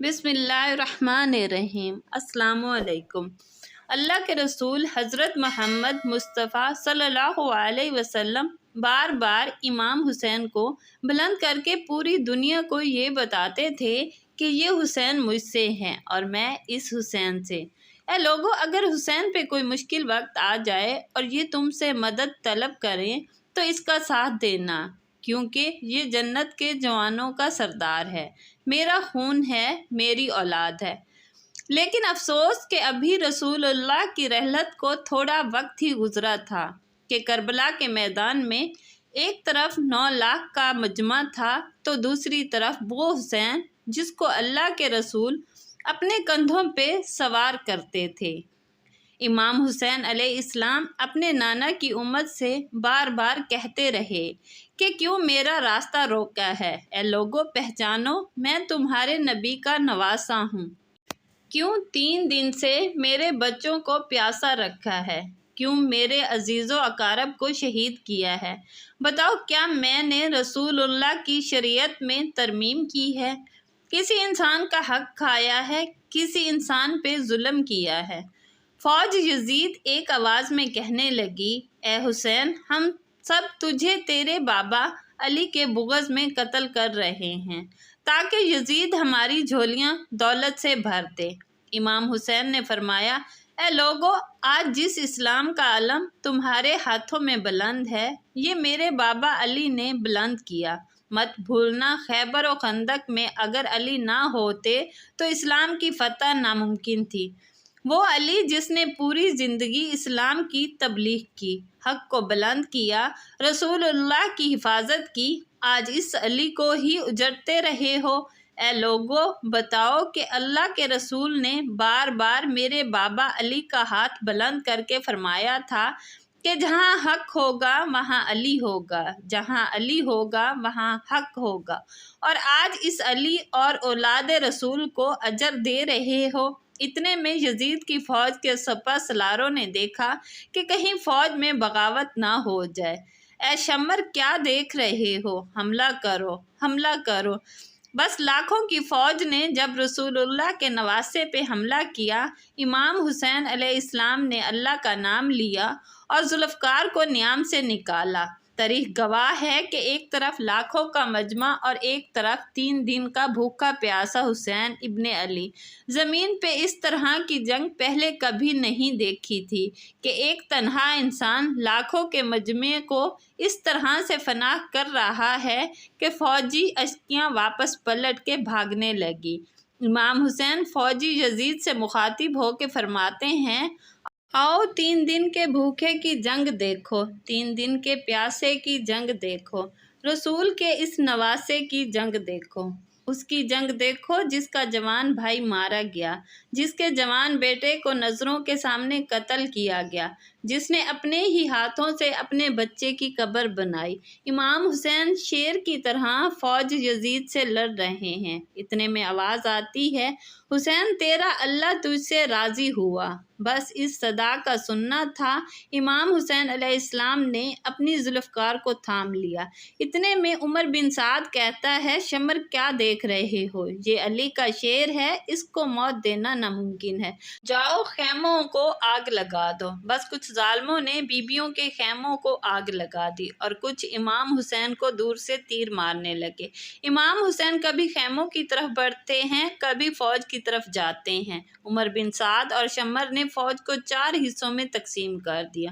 بسم اللہ الرحمن الرحیم۔ السلام علیکم۔ اللہ کے رسول حضرت محمد مصطفیٰ صلی اللہ علیہ وسلم بار بار امام حسین کو بلند کر کے پوری دنیا کو یہ بتاتے تھے کہ یہ حسین مجھ سے ہیں اور میں اس حسین سے۔ اے لوگو، اگر حسین پہ کوئی مشکل وقت آ جائے اور یہ تم سے مدد طلب کریں تو اس کا ساتھ دینا، کیونکہ یہ جنت کے جوانوں کا سردار ہے، میرا خون ہے، میری اولاد ہے۔ لیکن افسوس کہ ابھی رسول اللہ کی رحلت کو تھوڑا وقت ہی گزرا تھا کہ کربلا کے میدان میں ایک طرف 9 لاکھ کا مجمع تھا تو دوسری طرف وہ حسین جس کو اللہ کے رسول اپنے کندھوں پہ سوار کرتے تھے۔ امام حسین علیہ السلام اپنے نانا کی امت سے بار بار کہتے رہے کہ کیوں میرا راستہ روکا ہے؟ اے لوگو، پہچانو، میں تمہارے نبی کا نواسا ہوں۔ کیوں 3 دن سے میرے بچوں کو پیاسا رکھا ہے؟ کیوں میرے عزیز و اقارب کو شہید کیا ہے؟ بتاؤ، کیا میں نے رسول اللہ کی شریعت میں ترمیم کی ہے؟ کسی انسان کا حق کھایا ہے؟ کسی انسان پہ ظلم کیا ہے؟ فوج یزید ایک آواز میں کہنے لگی، اے حسین، ہم سب تجھے تیرے بابا علی کے بغض میں قتل کر رہے ہیں تاکہ یزید ہماری جھولیاں دولت سے بھر دے۔ امام حسین نے فرمایا، اے لوگو، آج جس اسلام کا علم تمہارے ہاتھوں میں بلند ہے، یہ میرے بابا علی نے بلند کیا۔ مت بھولنا، خیبر و خندق میں اگر علی نہ ہوتے تو اسلام کی فتح ناممکن تھی۔ وہ علی جس نے پوری زندگی اسلام کی تبلیغ کی، حق کو بلند کیا، رسول اللہ کی حفاظت کی، آج اس علی کو ہی اجڑتے رہے ہو۔ اے لوگو، بتاؤ کہ اللہ کے رسول نے بار بار میرے بابا علی کا ہاتھ بلند کر کے فرمایا تھا کہ جہاں حق ہوگا وہاں علی ہوگا، جہاں علی ہوگا وہاں حق ہوگا، اور آج اس علی اور اولاد رسول کو اجر دے رہے ہو۔ اتنے میں یزید کی فوج کے سپہ سالاروں نے دیکھا کہ کہیں فوج میں بغاوت نہ ہو جائے۔ اے شمر، کیا دیکھ رہے ہو؟ حملہ کرو، حملہ کرو۔ بس لاکھوں کی فوج نے جب رسول اللہ کے نواسے پہ حملہ کیا، امام حسین علیہ السلام نے اللہ کا نام لیا اور ذوالفقار کو نیام سے نکالا۔ تاریخ گواہ ہے کہ ایک طرف لاکھوں کا مجمع اور ایک طرف 3 دن کا بھوکا پیاسا حسین ابن علی۔ زمین پہ اس طرح کی جنگ پہلے کبھی نہیں دیکھی تھی کہ ایک تنہا انسان لاکھوں کے مجمع کو اس طرح سے فنا کر رہا ہے کہ فوجی اشکیاں واپس پلٹ کے بھاگنے لگی۔ امام حسین فوجی یزید سے مخاطب ہو کے فرماتے ہیں، آؤ 3 دن کے بھوکے کی جنگ دیکھو، 3 دن کے پیاسے کی جنگ دیکھو، رسول کے اس نواسے کی جنگ دیکھو، اس کی جنگ دیکھو جس کا جوان بھائی مارا گیا، جس کے جوان بیٹے کو نظروں کے سامنے قتل کیا گیا، جس نے اپنے ہی ہاتھوں سے اپنے بچے کی قبر بنائی۔ امام حسین شیر کی طرح فوج یزید سے لڑ رہے ہیں۔ اتنے میں آواز آتی ہے، حسین، تیرا اللہ تجھ سے راضی ہوا۔ بس اس صدا کا سننا تھا، امام حسین علیہ السلام نے اپنی ذوالفقار کو تھام لیا۔ اتنے میں عمر بن سعد کہتا ہے، شمر، کیا دیکھ رہے ہو؟ یہ علی کا شیر ہے، اس کو موت دینا ناممکن ہے، جاؤ خیموں کو آگ لگا دو۔ بس کچھ ظالموں نے بیبیوں کے خیموں کو آگ لگا دی اور کچھ امام حسین کو دور سے تیر مارنے لگے۔ امام حسین کبھی خیموں کی طرف بڑھتے ہیں، کبھی فوج کی طرف جاتے ہیں۔ عمر بن سعد اور شمر نے فوج کو 4 حصوں میں تقسیم کر دیا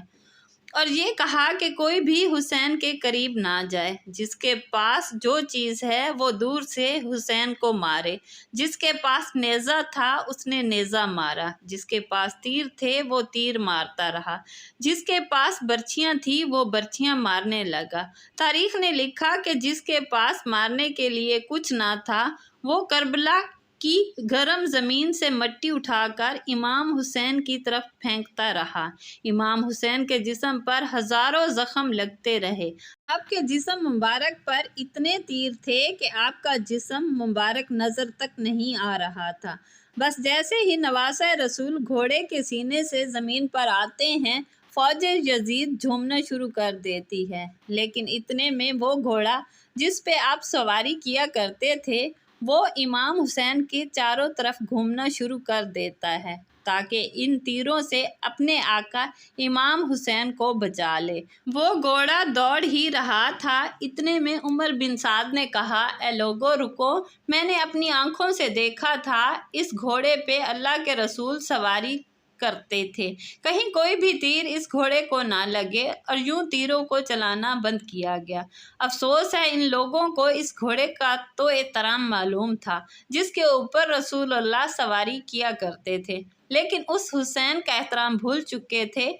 اور یہ کہا کہ کوئی بھی حسین کے قریب نہ جائے، جس کے پاس جو چیز ہے وہ دور سے حسین کو مارے۔ جس کے پاس نیزہ تھا اس نے نیزہ مارا، جس کے پاس تیر تھے وہ تیر مارتا رہا، جس کے پاس برچھیاں تھی وہ برچھیاں مارنے لگا۔ تاریخ نے لکھا کہ جس کے پاس مارنے کے لیے کچھ نہ تھا وہ کربلا کی گرم زمین سے مٹی اٹھا کر امام حسین کی طرف پھینکتا رہا۔ امام حسین کے جسم پر ہزاروں زخم لگتے رہے۔ آپ کے جسم مبارک پر اتنے تیر تھے کہ آپ کا جسم مبارک نظر تک نہیں آ رہا تھا۔ بس جیسے ہی نواسہ رسول گھوڑے کے سینے سے زمین پر آتے ہیں، فوج یزید جھومنا شروع کر دیتی ہے، لیکن اتنے میں وہ گھوڑا جس پہ آپ سواری کیا کرتے تھے وہ امام حسین کے چاروں طرف گھومنا شروع کر دیتا ہے تاکہ ان تیروں سے اپنے آقا امام حسین کو بچا لے۔ وہ گھوڑا دوڑ ہی رہا تھا، اتنے میں عمر بن سعد نے کہا، اے لوگو رکو، میں نے اپنی آنکھوں سے دیکھا تھا اس گھوڑے پہ اللہ کے رسول سواری کرتے تھے، کہیں کوئی بھی تیر اس گھوڑے کو نہ لگے، اور یوں تیروں کو چلانا بند کیا گیا۔ افسوس ہے ان لوگوں کو اس گھوڑے کا تو احترام معلوم تھا جس کے اوپر رسول اللہ سواری کیا کرتے تھے، لیکن اس حسین کا احترام بھول چکے تھے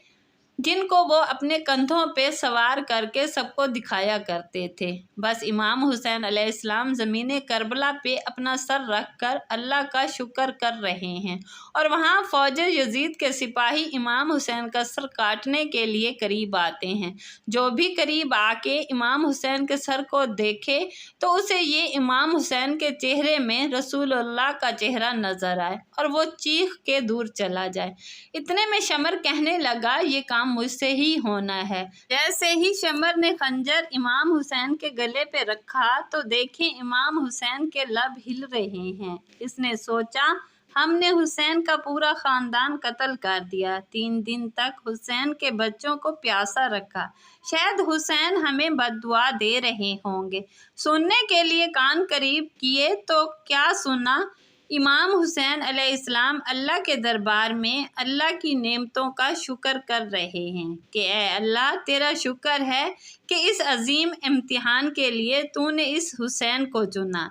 جن کو وہ اپنے کندھوں پہ سوار کر کے سب کو دکھایا کرتے تھے۔ بس امام حسین علیہ السلام زمین کربلا پہ اپنا سر رکھ کر اللہ کا شکر کر رہے ہیں، اور وہاں فوج یزید کے سپاہی امام حسین کا سر کاٹنے کے لیے قریب آتے ہیں۔ جو بھی قریب آ کے امام حسین کے سر کو دیکھے تو اسے یہ امام حسین کے چہرے میں رسول اللہ کا چہرہ نظر آئے اور وہ چیخ کے دور چلا جائے۔ اتنے میں شمر کہنے لگا، یہ کام مجھ سے ہی ہونا ہے۔ جیسے ہی شمر نے خنجر امام حسین کے گلے پہ رکھا تو دیکھیں امام حسین کے لب ہل رہے ہیں۔ اس نے سوچا، ہم نے حسین کا پورا خاندان قتل کر دیا، 3 دن تک حسین کے بچوں کو پیاسا رکھا، شاید حسین ہمیں بد دعا دے رہے ہوں گے۔ سننے کے لیے کان قریب کیے تو کیا سنا؟ امام حسین علیہ السلام اللہ کے دربار میں اللہ کی نعمتوں کا شکر کر رہے ہیں کہ اے اللہ، تیرا شکر ہے کہ اس عظیم امتحان کے لیے تو نے اس حسین کو چنا۔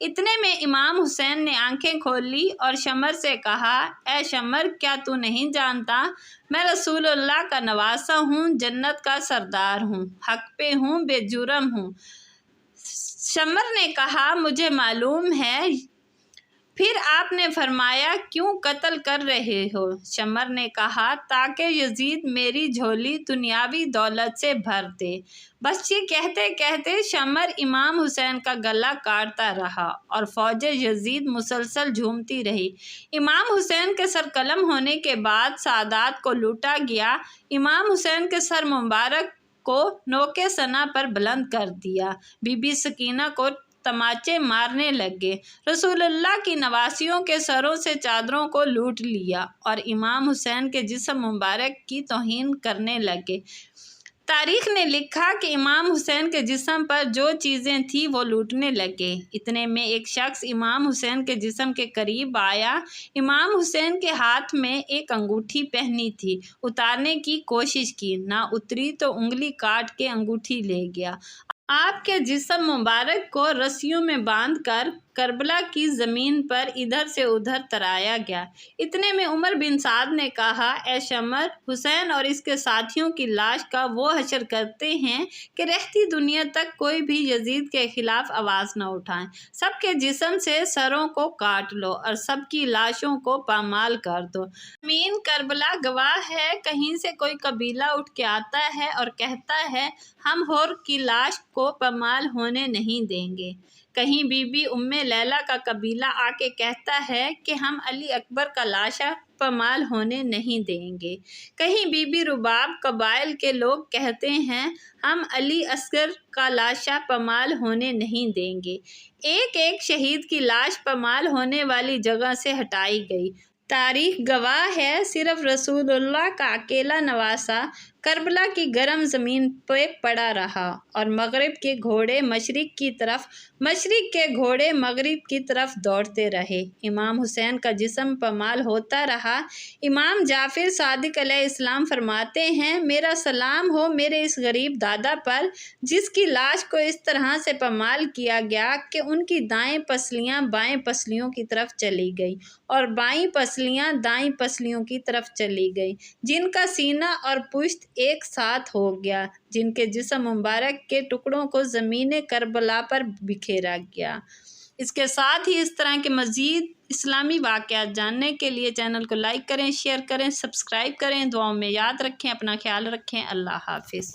اتنے میں امام حسین نے آنکھیں کھول لی اور شمر سے کہا، اے شمر، کیا تو نہیں جانتا میں رسول اللہ کا نواسہ ہوں، جنت کا سردار ہوں، حق پہ ہوں، بے جرم ہوں؟ شمر نے کہا، مجھے معلوم ہے۔ پھر آپ نے فرمایا، کیوں قتل کر رہے ہو؟ شمر نے کہا، تاکہ یزید میری جھولی دنیاوی دولت سے بھر دے۔ بس یہ کہتے کہتے شمر امام حسین کا گلا کاٹتا رہا اور فوج یزید مسلسل جھومتی رہی۔ امام حسین کے سر قلم ہونے کے بعد سادات کو لوٹا گیا۔ امام حسین کے سر مبارک کو نوک ثنا پر بلند کر دیا۔ بی بی سکینہ کو تماچے مارنے لگے، رسول اللہ کی نواسیوں کے سروں سے چادروں کو لوٹ لیا اور امام حسین کے جسم مبارک کی توہین کرنے لگے۔ تاریخ نے لکھا کہ امام حسین کے جسم پر جو چیزیں تھیں وہ لوٹنے لگے۔ اتنے میں ایک شخص امام حسین کے جسم کے قریب آیا۔ امام حسین کے ہاتھ میں ایک انگوٹھی پہنی تھی، اتارنے کی کوشش کی، نہ اتری تو انگلی کاٹ کے انگوٹھی لے گیا۔ آپ کے جسم مبارک کو رسیوں میں باندھ کر کربلا کی زمین پر ادھر سے ادھر ترایا گیا۔ اتنے میں عمر بن سعد نے کہا، اے شمر، حسین اور اس کے ساتھیوں کی لاش کا وہ حشر کرتے ہیں کہ رہتی دنیا تک کوئی بھی یزید کے خلاف آواز نہ اٹھائے۔ سب کے جسم سے سروں کو کاٹ لو اور سب کی لاشوں کو پامال کر دو۔ زمین کربلا گواہ ہے، کہیں سے کوئی قبیلہ اٹھ کے آتا ہے اور کہتا ہے، ہم حر کی لاش کو پامال ہونے نہیں دیں گے۔ کہیں بی بی ام لیلہ کا قبیلہ آ کے کہتا ہے کہ ہم علی اکبر کا لاشا پامال ہونے نہیں دیں گے۔ کہیں بی بی رباب قبائل کے لوگ کہتے ہیں، ہم علی اصغر کا لاشا پامال ہونے نہیں دیں گے۔ ایک ایک شہید کی لاش پامال ہونے والی جگہ سے ہٹائی گئی۔ تاریخ گواہ ہے، صرف رسول اللہ کا اکیلا نواسہ کربلا کی گرم زمین پہ پڑا رہا اور مغرب کے گھوڑے مشرق کی طرف، مشرق کے گھوڑے مغرب کی طرف دوڑتے رہے۔ امام حسین کا جسم پامال ہوتا رہا۔ امام جعفر صادق علیہ السلام فرماتے ہیں، میرا سلام ہو میرے اس غریب دادا پر جس کی لاش کو اس طرح سے پامال کیا گیا کہ ان کی دائیں پسلیاں بائیں پسلیوں کی طرف چلی گئی اور بائیں پسلیاں دائیں پسلیوں کی طرف چلی گئی، جن کا سینہ اور پشت ایک ساتھ ہو گیا، جن کے جسم مبارک کے ٹکڑوں کو زمین کربلا پر بکھیرا گیا۔ اس کے ساتھ ہی اس طرح کے مزید اسلامی واقعات جاننے کے لیے چینل کو لائک کریں، شیئر کریں، سبسکرائب کریں، دعاؤں میں یاد رکھیں، اپنا خیال رکھیں۔ اللہ حافظ۔